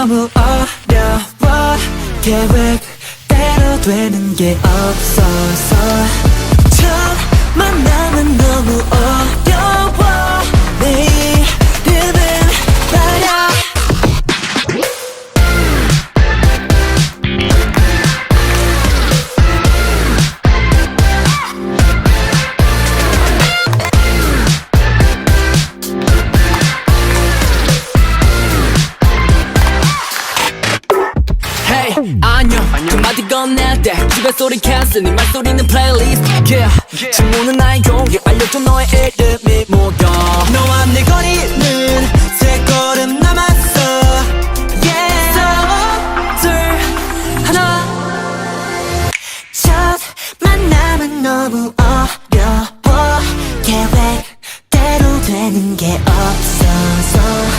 너무 어려워 계획대로 되는 게 없어서 첫 만남은 너무 어려워 내 이름은 말야 안녕 그 마디 건넬 때 집에 소리 캔슬 네 말소리는 플레이리스트 yeah. 질문은 아니고 알려줘 너의 이름이 뭐야 너와 내 거리는